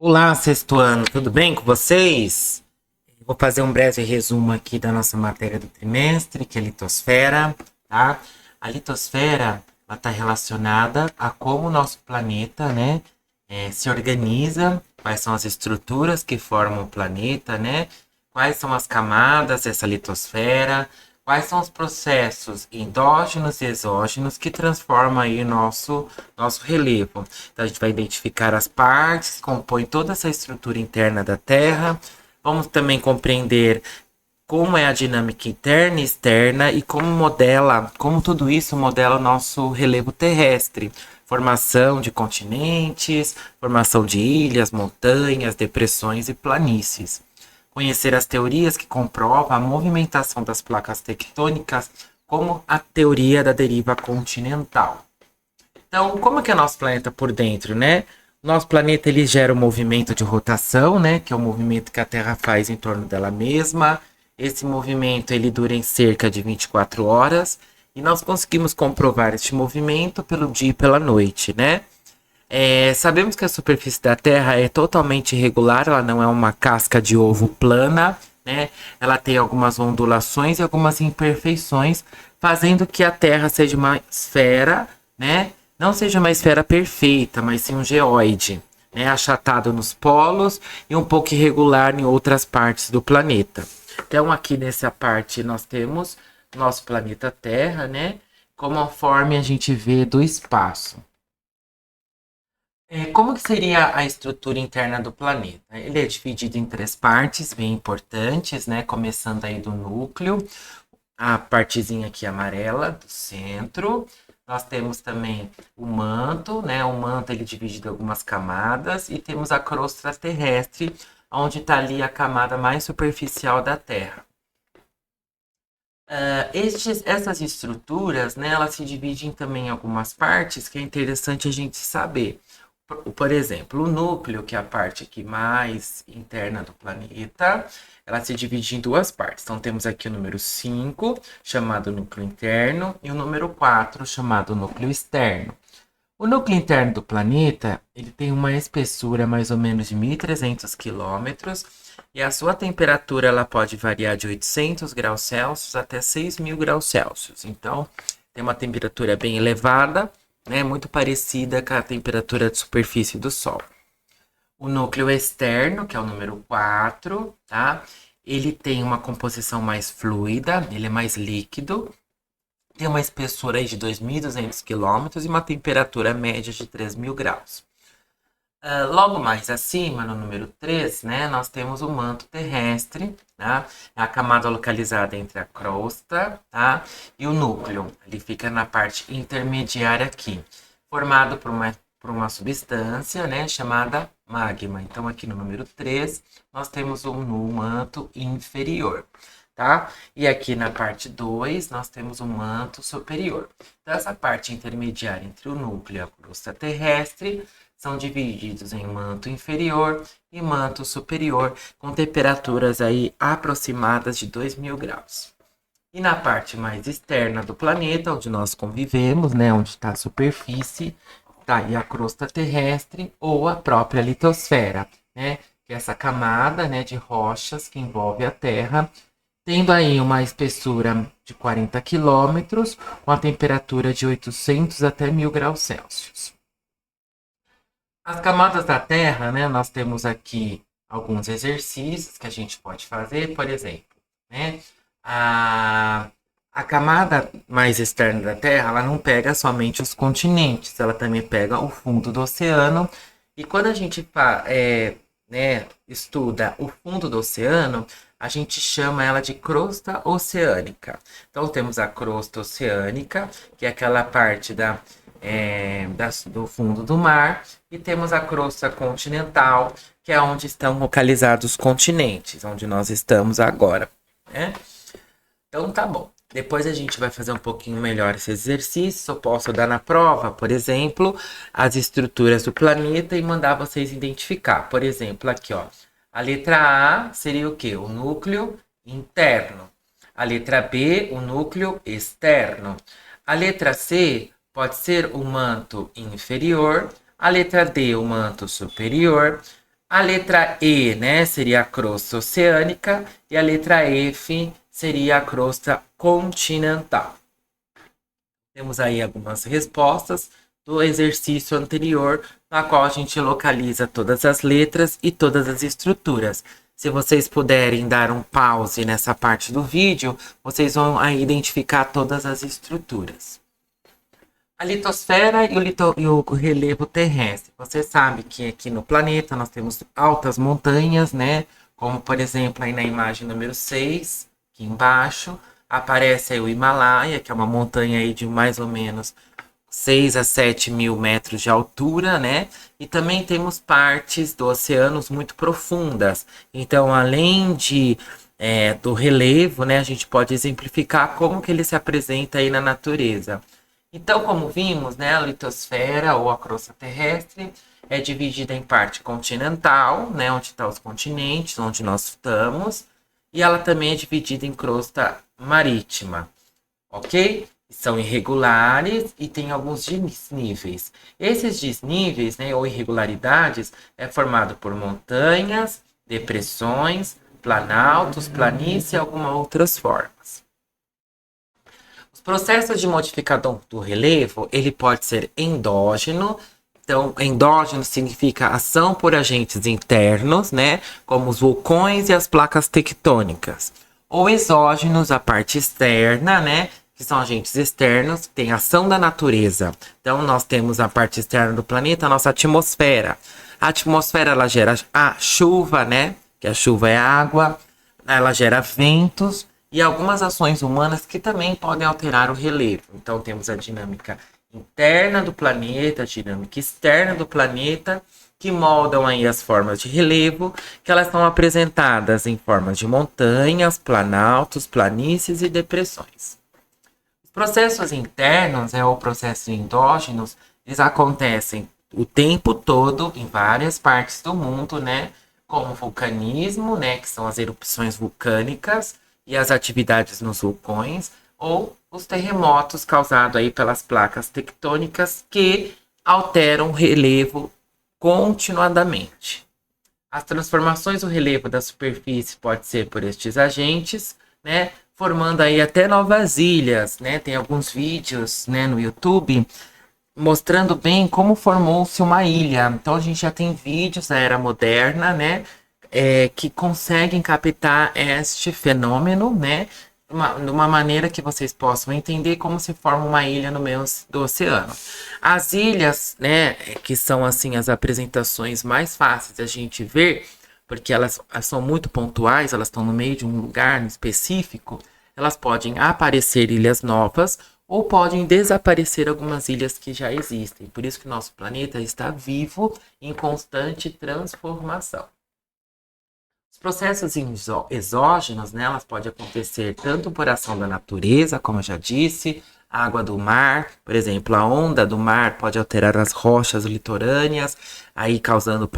Olá, sexto ano, tudo bem com vocês? Vou fazer um breve resumo aqui da nossa matéria do trimestre, que é a litosfera, tá? A litosfera, ela está relacionada a como o nosso planeta, né, se organiza, quais são as estruturas que formam o planeta, né? Quais são as camadas dessa litosfera, quais são os processos endógenos e exógenos que transformam aí nosso relevo. Então, a gente vai identificar as partes que compõem toda essa estrutura interna da Terra. Vamos também compreender como é a dinâmica interna e externa e como tudo isso modela o nosso relevo terrestre. Formação de continentes, formação de ilhas, montanhas, depressões e planícies. Conhecer as teorias que comprovam a movimentação das placas tectônicas, como a teoria da deriva continental. Então, como que é nosso planeta por dentro, né? Nosso planeta ele gera um movimento de rotação, né, que é o movimento que a Terra faz em torno dela mesma. Esse movimento ele dura em cerca de 24 horas e nós conseguimos comprovar este movimento pelo dia e pela noite, né? Sabemos que a superfície da Terra é totalmente irregular, ela não é uma casca de ovo plana, né? Ela tem algumas ondulações e algumas imperfeições, fazendo que a Terra seja uma esfera, né? Não seja uma esfera perfeita, mas sim um geóide, né? Achatado nos polos e um pouco irregular em outras partes do planeta. Então, aqui nessa parte nós temos nosso planeta Terra, né? Conforme a gente vê do espaço. Como que seria a estrutura interna do planeta? Ele é dividido em três partes bem importantes, né? Começando aí do núcleo, a partezinha aqui amarela do centro. Nós temos também o manto, né? O manto ele é dividido em algumas camadas e temos a crosta terrestre, onde está ali a camada mais superficial da Terra. Essas estruturas, né, elas se dividem também em algumas partes que é interessante a gente saber. Por exemplo, o núcleo, que é a parte aqui mais interna do planeta, ela se divide em duas partes. Então, temos aqui o número 5, chamado núcleo interno, e o número 4, chamado núcleo externo. O núcleo interno do planeta, ele tem uma espessura mais ou menos de 1.300 quilômetros, e a sua temperatura ela pode variar de 800 graus Celsius até 6.000 graus Celsius. Então, tem uma temperatura bem elevada, né, muito parecida com a temperatura de superfície do Sol. O núcleo externo, que é o número 4, tá? Ele tem uma composição mais fluida, ele é mais líquido, tem uma espessura aí de 2.200 quilômetros e uma temperatura média de 3.000 graus. Logo mais acima, no número 3, né, nós temos o manto terrestre, tá? É a camada localizada entre a crosta, tá? E o núcleo. Ele fica na parte intermediária aqui, formado por uma substância, né, chamada magma. Então, aqui no número 3, nós temos no manto inferior, tá? E aqui na parte 2, nós temos o manto superior. Então, essa parte intermediária entre o núcleo e a crosta terrestre são divididos em manto inferior e manto superior, com temperaturas aí aproximadas de 2.000 graus. E na parte mais externa do planeta, onde nós convivemos, né, onde está a superfície, está aí a crosta terrestre ou a própria litosfera, né, que é essa camada, né, de rochas que envolve a Terra, tendo aí uma espessura de 40 quilômetros, com a temperatura de 800 até 1.000 graus Celsius. As camadas da Terra, né, nós temos aqui alguns exercícios que a gente pode fazer, por exemplo, né, a camada mais externa da Terra, ela não pega somente os continentes, ela também pega o fundo do oceano, e quando a gente né, estuda o fundo do oceano, a gente chama ela de crosta oceânica. Então, temos a crosta oceânica, que é aquela parte do fundo do mar, e temos a crosta continental, que é onde estão localizados os continentes, onde nós estamos agora, né? Então tá bom. Depois a gente vai fazer um pouquinho melhor esse exercício. Eu posso dar na prova, por exemplo, as estruturas do planeta e mandar vocês identificar. Por exemplo, aqui, ó. A letra A seria o quê? O núcleo interno. A letra B, o núcleo externo. A letra C pode ser o manto inferior. A letra D, o manto superior. A letra E, né, seria a crosta oceânica e a letra F seria a crosta continental. Temos aí algumas respostas do exercício anterior, na qual a gente localiza todas as letras e todas as estruturas. Se vocês puderem dar um pause nessa parte do vídeo, vocês vão aí identificar todas as estruturas. A litosfera e o relevo terrestre. Você sabe que aqui no planeta nós temos altas montanhas, né? Como, por exemplo, aí na imagem número 6, aqui embaixo, aparece aí o Himalaia, que é uma montanha aí de mais ou menos 6 a 7 mil metros de altura, né? E também temos partes do oceano muito profundas. Então, além do relevo, né? A gente pode exemplificar como que ele se apresenta aí na natureza. Então, como vimos, né, a litosfera ou a crosta terrestre é dividida em parte continental, né, onde estão os continentes, onde nós estamos, e ela também é dividida em crosta marítima, ok? São irregulares e tem alguns desníveis. Esses desníveis, né, ou irregularidades, é formado por montanhas, depressões, planaltos, planícies e algumas outras formas. Processos de modificação do relevo, ele pode ser endógeno. Então, endógeno significa ação por agentes internos, né? Como os vulcões e as placas tectônicas. Ou exógenos, a parte externa, né? Que são agentes externos, que tem ação da natureza. Então, nós temos a parte externa do planeta, a nossa atmosfera. A atmosfera, ela gera a chuva, né? Que a chuva é água. Ela gera ventos e algumas ações humanas que também podem alterar o relevo. Então, temos a dinâmica interna do planeta, a dinâmica externa do planeta, que moldam aí as formas de relevo, que elas são apresentadas em formas de montanhas, planaltos, planícies e depressões. Os processos internos, ou processos endógenos, eles acontecem o tempo todo em várias partes do mundo, né? Como o vulcanismo, né? Que são as erupções vulcânicas, e as atividades nos vulcões, ou os terremotos causados aí pelas placas tectônicas que alteram o relevo continuadamente. As transformações do relevo da superfície pode ser por estes agentes, né, formando aí até novas ilhas, né? Tem alguns vídeos, né, no YouTube mostrando bem como formou-se uma ilha. Então a gente já tem vídeos da era moderna, né? Que conseguem captar este fenômeno, né? De uma maneira que vocês possam entender como se forma uma ilha no meio do oceano. As ilhas, né, que são assim as apresentações mais fáceis da gente ver, porque elas são muito pontuais, elas estão no meio de um lugar específico, elas podem aparecer ilhas novas ou podem desaparecer algumas ilhas que já existem. Por isso que nosso planeta está vivo em constante transformação. Os processos exógenos, né, elas podem acontecer tanto por ação da natureza, como eu já disse, a água do mar, por exemplo, a onda do mar pode alterar as rochas litorâneas, aí causando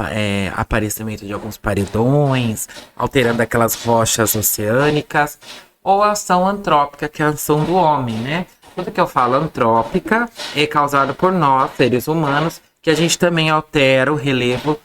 aparecimento de alguns paredões, alterando aquelas rochas oceânicas, ou a ação antrópica, que é a ação do homem, né? Tudo que eu falo antrópica é causado por nós, seres humanos, que a gente também altera o relevo,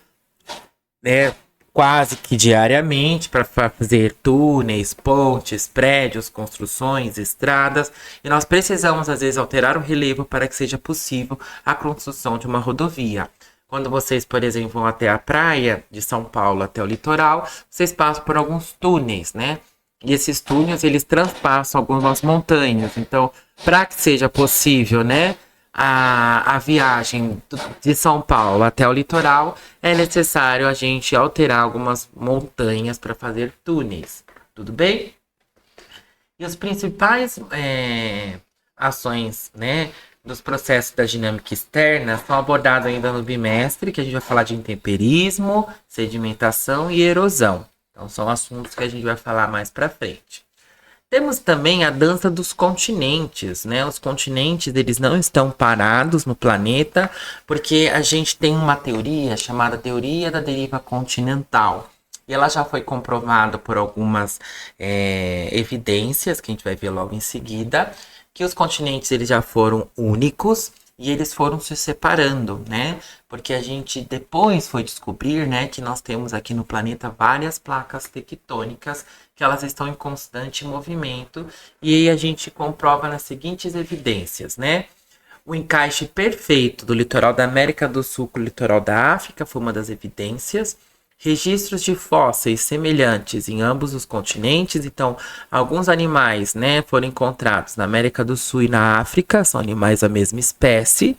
né, quase que diariamente para fazer túneis, pontes, prédios, construções, estradas. E nós precisamos, às vezes, alterar o relevo para que seja possível a construção de uma rodovia. Quando vocês, por exemplo, vão até a praia de São Paulo, até o litoral, vocês passam por alguns túneis, né? E esses túneis, eles transpassam algumas montanhas. Então, para que seja possível, né, a viagem de São Paulo até o litoral, é necessário a gente alterar algumas montanhas para fazer túneis. Tudo bem? E os principais ações, né, dos processos da dinâmica externa são abordados ainda no bimestre, que a gente vai falar de intemperismo, sedimentação e erosão. Então, são assuntos que a gente vai falar mais para frente. Temos também a dança dos continentes, né? Os continentes, eles não estão parados no planeta, porque a gente tem uma teoria chamada teoria da deriva continental. E ela já foi comprovada por algumas evidências, que a gente vai ver logo em seguida, que os continentes eles já foram únicos, e eles foram se separando, né? Porque a gente depois foi descobrir, né, que nós temos aqui no planeta várias placas tectônicas que elas estão em constante movimento, e aí a gente comprova nas seguintes evidências, né? O encaixe perfeito do litoral da América do Sul com o litoral da África foi uma das evidências. Registros de fósseis semelhantes em ambos os continentes. Então, alguns animais, né, foram encontrados na América do Sul e na África, são animais da mesma espécie.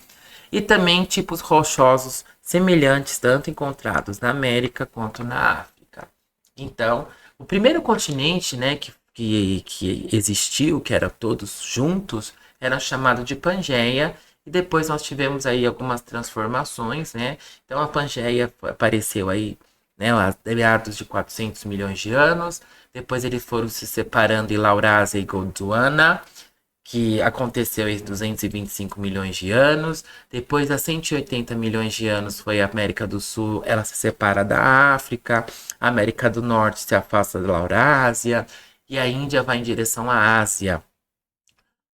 E também tipos rochosos semelhantes, tanto encontrados na América quanto na África. Então, o primeiro continente, né, que existiu, que era todos juntos, era chamado de Pangeia, e depois nós tivemos aí algumas transformações, né? Então a Pangeia apareceu aí, né, a meados de 400 milhões de anos, depois eles foram se separando em Laurásia e Gondwana, que aconteceu em 225 milhões de anos, depois a 180 milhões de anos foi a América do Sul, ela se separa da África, a América do Norte se afasta da Laurásia, e a Índia vai em direção à Ásia.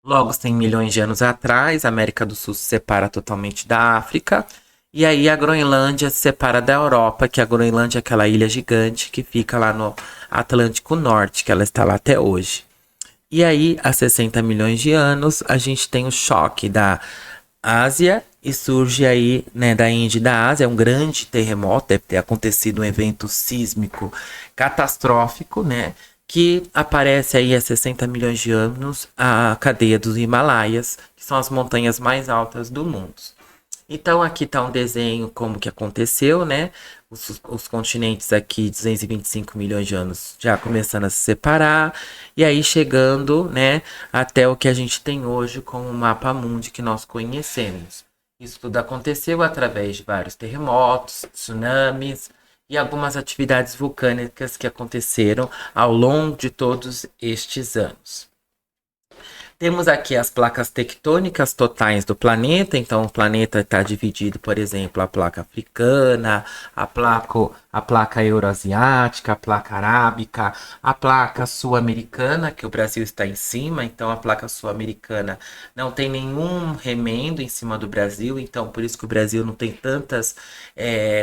Logo, 100 milhões de anos atrás, a América do Sul se separa totalmente da África. E aí a Groenlândia se separa da Europa, que a Groenlândia é aquela ilha gigante que fica lá no Atlântico Norte, que ela está lá até hoje. E aí, há 60 milhões de anos, a gente tem o choque da Ásia e surge aí, né, da Índia e da Ásia, um grande terremoto, deve ter acontecido um evento sísmico catastrófico, né, que aparece aí há 60 milhões de anos a cadeia dos Himalaias, que são as montanhas mais altas do mundo. Então aqui está um desenho como que aconteceu, né? Os continentes aqui, 225 milhões de anos, já começando a se separar, e aí chegando, né, até o que a gente tem hoje como o mapa mundi que nós conhecemos. Isso tudo aconteceu através de vários terremotos, tsunamis e algumas atividades vulcânicas que aconteceram ao longo de todos estes anos. Temos aqui as placas tectônicas totais do planeta. Então, o planeta está dividido, por exemplo, a placa africana, a placa euroasiática, a placa arábica, a placa sul-americana, que o Brasil está em cima. Então, a placa sul-americana não tem nenhum remendo em cima do Brasil. Então, por isso que o Brasil não tem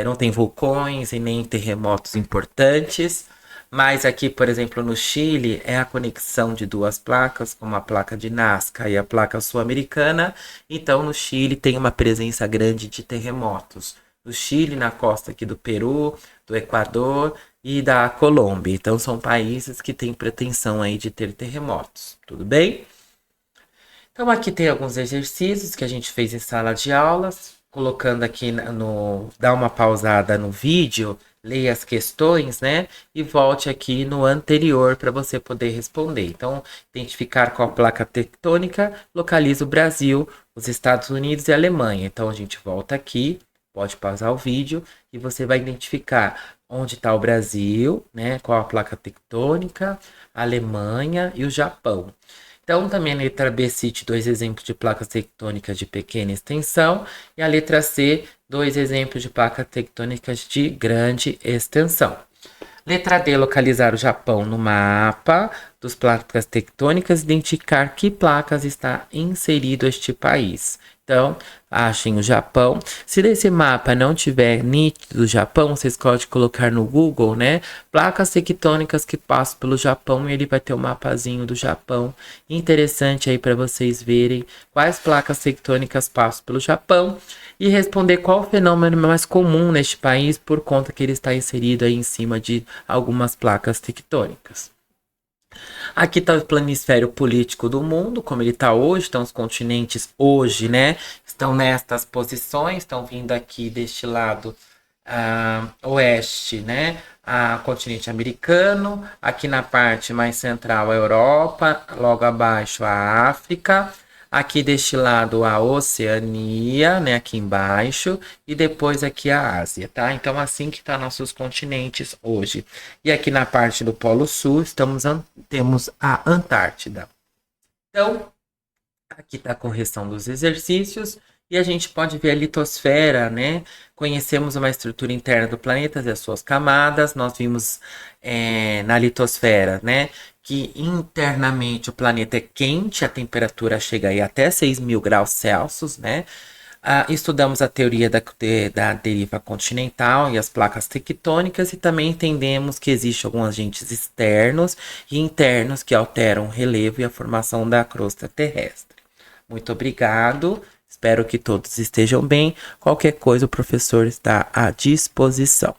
não tem vulcões e nem terremotos importantes. Mas aqui, por exemplo, no Chile, é a conexão de duas placas, como a placa de Nazca e a placa sul-americana. Então, no Chile tem uma presença grande de terremotos. No Chile, na costa aqui do Peru, do Equador e da Colômbia. Então, são países que têm pretensão aí de ter terremotos. Tudo bem? Então, aqui tem alguns exercícios que a gente fez em sala de aulas. Colocando aqui dá uma pausada no vídeo, leia as questões, né? E volte aqui no anterior para você poder responder. Então, identificar qual placa tectônica localiza o Brasil, os Estados Unidos e a Alemanha. Então, a gente volta aqui, pode pausar o vídeo e você vai identificar onde está o Brasil, né? Qual a placa tectônica, a Alemanha e o Japão. Então, também a letra B cite 2 exemplos de placas tectônicas de pequena extensão e a letra C, 2 exemplos de placas tectônicas de grande extensão. Letra D, localizar o Japão no mapa dos placas tectônicas, identificar que placas está inserido este país. Então, achem o Japão. Se nesse mapa não tiver nítido o Japão, vocês podem colocar no Google, né? Placas tectônicas que passam pelo Japão e ele vai ter um mapazinho do Japão. Interessante aí para vocês verem quais placas tectônicas passam pelo Japão e responder qual o fenômeno mais comum neste país por conta que ele está inserido aí em cima de algumas placas tectônicas. Aqui está o planisfério político do mundo, como ele está hoje. Então, os continentes hoje, né, estão nestas posições, estão vindo aqui deste lado oeste, né, a continente americano, aqui na parte mais central a Europa, logo abaixo a África, aqui deste lado a Oceania, né, aqui embaixo, e depois aqui a Ásia, tá? Então, assim que tá nossos continentes hoje. E aqui na parte do Polo Sul, temos a Antártida. Então, aqui tá a correção dos exercícios, e a gente pode ver a litosfera, né? Conhecemos uma estrutura interna do planeta e as suas camadas. Nós vimos na litosfera, né, que internamente o planeta é quente, a temperatura chega aí até 6.000 graus Celsius, né? Estudamos a teoria da deriva continental e as placas tectônicas e também entendemos que existem alguns agentes externos e internos que alteram o relevo e a formação da crosta terrestre. Muito obrigado, espero que todos estejam bem. Qualquer coisa, o professor está à disposição.